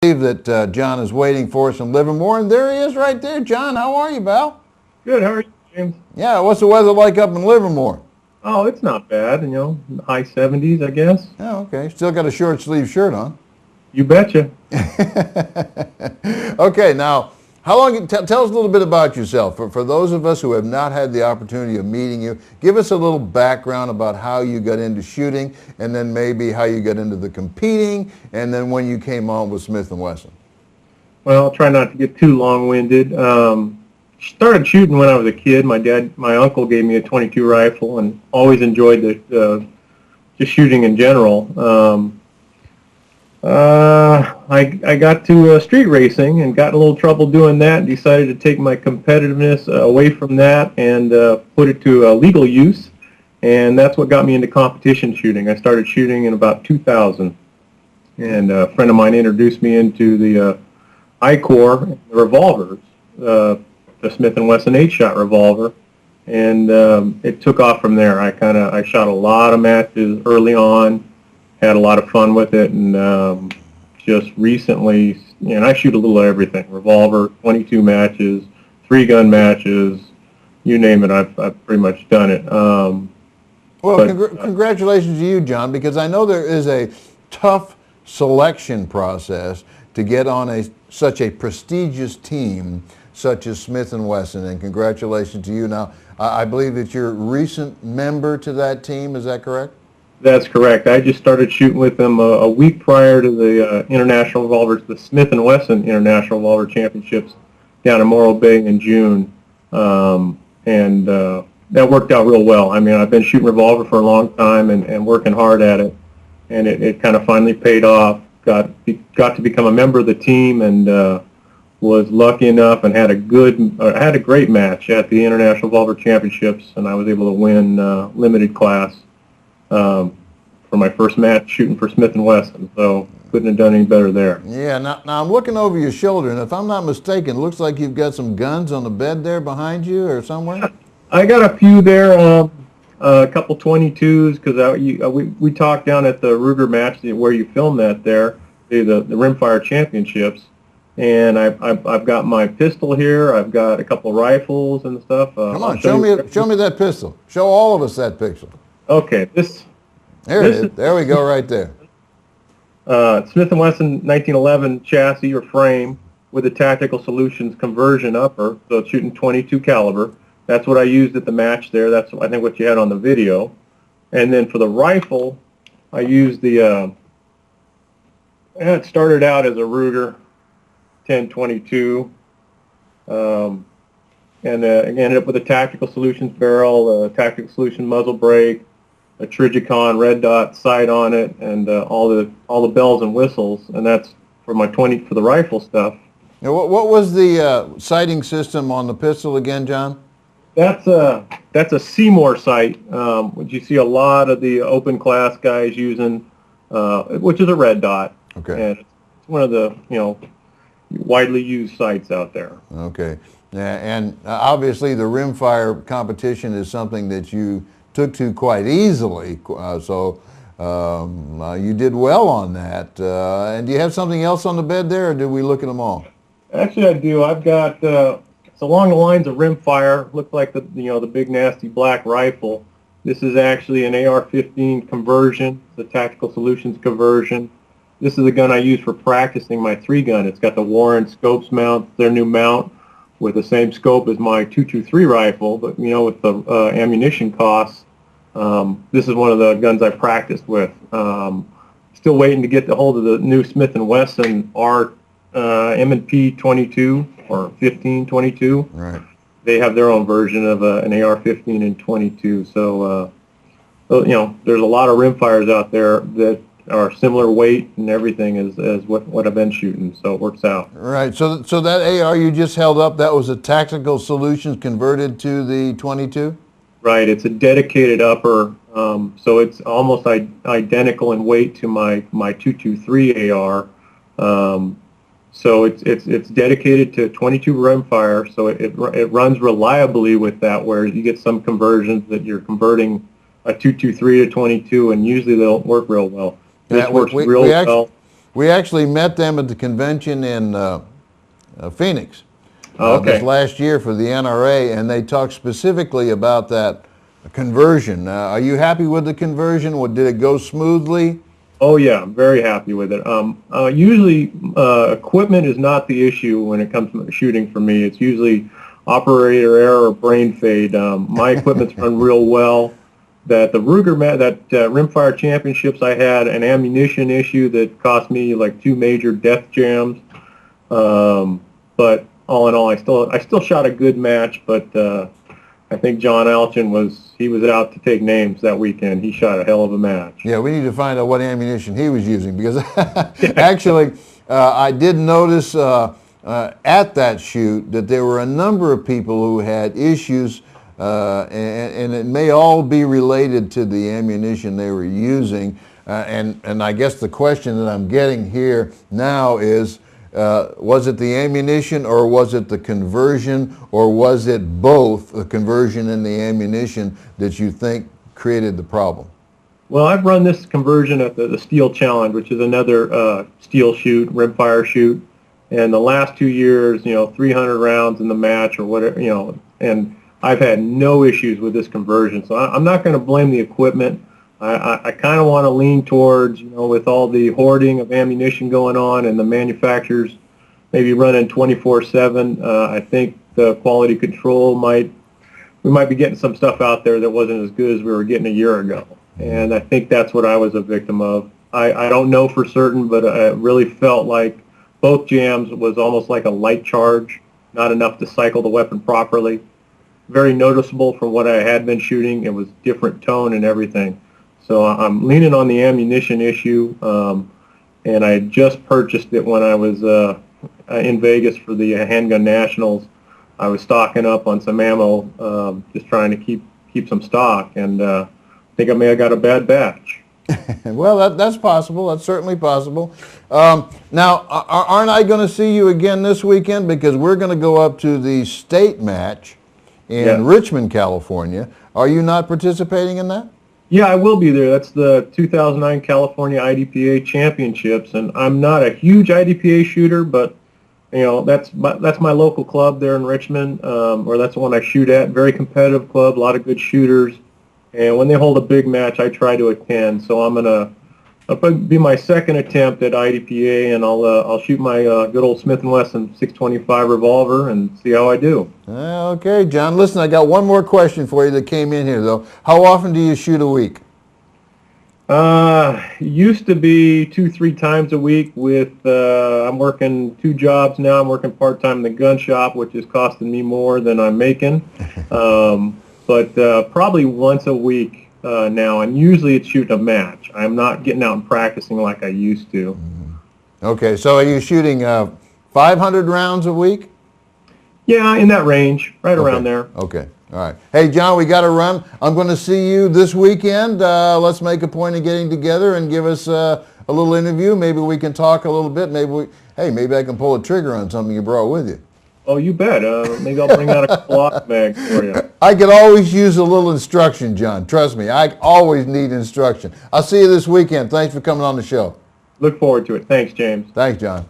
That John is waiting for us in Livermore, and there he is right there. John, how are you, pal? Good, how are you, James? Yeah, what's the weather like up in Livermore? Oh, it's not bad, high 70s, I guess. Oh, okay. Still got a short sleeve shirt on. You betcha. Okay, now, how long? Tell us a little bit about yourself. For those of us who have not had the opportunity of meeting you, give us a little background about how you got into shooting, and then maybe how you got into the competing, and then when you came on with Smith & Wesson. Well, I'll try not to get too long-winded. Started shooting when I was a kid. My uncle gave me a .22 rifle, and always enjoyed just shooting in general. I got to street racing and got in a little trouble doing that, and decided to take my competitiveness away from that and put it to legal use, and that's what got me into competition shooting. I started shooting in about 2000, and a friend of mine introduced me into the I-Core, the revolvers, the Smith & Wesson 8-shot revolver, and it took off from there. I shot a lot of matches early on, had a lot of fun with it, and just recently, I shoot a little of everything: revolver, 22 matches, 3-gun matches, you name it. I've pretty much done it. Congratulations to you, John, because I know there is a tough selection process to get on such a prestigious team such as Smith & Wesson, and congratulations to you. Now, I believe that you're a recent member to that team, is that correct? That's correct. I just started shooting with them a week prior to the International Revolvers, the Smith & Wesson International Revolver Championships down in Morro Bay in June, and that worked out real well. I mean, I've been shooting revolver for a long time and working hard at it, and it kind of finally paid off. Got to become a member of the team, and was lucky enough and had a great match at the International Revolver Championships, and I was able to win limited class for my first match shooting for Smith & Wesson, so couldn't have done any better there. Yeah, now I'm looking over your shoulder, and if I'm not mistaken, it looks like you've got some guns on the bed there behind you or somewhere? I got a few there, a couple 22s, because we talked down at the Ruger match where you filmed that there, the Rimfire Championships, and I've got my pistol here, I've got a couple rifles and stuff. Come on, show me that pistol. Show all of us that pistol. Okay, there it is. There we go, right there. Smith & Wesson 1911 chassis or frame with a Tactical Solutions conversion upper, so it's shooting 22 caliber. That's what I used at the match there. That's, I think, what you had on the video. And then for the rifle, I used the, it started out as a Ruger 1022, and ended up with a Tactical Solutions barrel, a Tactical Solution muzzle brake, a Trigicon red dot sight on it, and all the bells and whistles, and that's for for the rifle stuff. Now, what was the sighting system on the pistol again, John? That's a Seymour sight, which you see a lot of the open class guys using, which is a red dot. Okay. And it's one of the widely used sights out there. Okay. Yeah, and obviously the rimfire competition is something that you took to quite easily, so you did well on that. And do you have something else on the bed there, or did we look at them all? Actually, I do. I've got it's along the lines of rimfire. Looks like the the big nasty black rifle. This is actually an AR-15 conversion, the Tactical Solutions conversion. This is the gun I use for practicing my 3-gun. It's got the Warren scopes mount, their new mount, with the same scope as my 223 rifle, but with the ammunition costs, this is one of the guns I practiced with. Still waiting to get the hold of the new Smith & Wesson M&P 22 or 15-22. Right. They have their own version of an AR-15 and 22. So, there's a lot of rimfires out there that are similar weight and everything as what I've been shooting, so it works out. Right. So that AR you just held up, that was a Tactical Solutions converted to the 22? Right. It's a dedicated upper, so it's almost identical in weight to my 223 AR. So it's dedicated to 22 rimfire, so it runs reliably with that, where you get some conversions that you're converting a 223 to 22, and usually they don't work real well. This works real well. We actually met them at the convention in Phoenix Okay. this last year for the NRA, and they talked specifically about that conversion. Are you happy with the conversion? Did it go smoothly? Oh yeah, I'm very happy with it. Usually equipment is not the issue when it comes to shooting for me. It's usually operator error or brain fade. My equipment's run real well. That the Rimfire Championships, I had an ammunition issue that cost me like 2 major death jams. But all in all, I still shot a good match. But I think John Alchin was out to take names that weekend. He shot a hell of a match. Yeah, we need to find out what ammunition he was using, because actually I did notice at that shoot that there were a number of people who had issues, and it may all be related to the ammunition they were using. And I guess the question that I'm getting here now is, was it the ammunition, or was it the conversion, or was it both, the conversion and the ammunition, that you think created the problem? Well, I've run this conversion at the Steel Challenge, which is another steel shoot, rimfire shoot, and the last 2 years, 300 rounds in the match or whatever, and I've had no issues with this conversion. So I'm not going to blame the equipment. I kind of want to lean towards, with all the hoarding of ammunition going on and the manufacturers maybe running 24/7, I think the quality control we might be getting some stuff out there that wasn't as good as we were getting a year ago. And I think that's what I was a victim of. I don't know for certain, but I really felt like both jams was almost like a light charge, not enough to cycle the weapon properly. Very noticeable from what I had been shooting. It was different tone and everything. So I'm leaning on the ammunition issue, and I had just purchased it when I was in Vegas for the Handgun Nationals. I was stocking up on some ammo, just trying to keep some stock, and I think I may have got a bad batch. Well, that's possible. That's certainly possible. Now, aren't I going to see you again this weekend? Because we're going to go up to the state match in Richmond, California. Are you not participating in that? Yeah, I will be there. That's the 2009 California IDPA Championships, and I'm not a huge IDPA shooter, but that's my local club there in Richmond, or that's the one I shoot at. Very competitive club, a lot of good shooters, and when they hold a big match, I try to attend. So it'll be my second attempt at IDPA, and I'll shoot my good old Smith & Wesson 625 revolver and see how I do. Okay, John. Listen, I got one more question for you that came in here, though. How often do you shoot a week? Used to be 2-3 times a week. I'm working 2 jobs now. I'm working part-time in the gun shop, which is costing me more than I'm making. But probably once a week now, and usually it's shooting a match. I'm not getting out and practicing like I used to. Okay, so are you shooting 500 rounds a week? Yeah, in that range, right around there. Okay, all right. Hey, John, we got to run. I'm going to see you this weekend. Let's make a point of getting together and give us a little interview. Maybe we can talk a little bit. Maybe I can pull a trigger on something you brought with you. Oh, you bet. Maybe I'll bring out a cloth bag for you. I could always use a little instruction, John. Trust me, I always need instruction. I'll see you this weekend. Thanks for coming on the show. Look forward to it. Thanks, James. Thanks, John.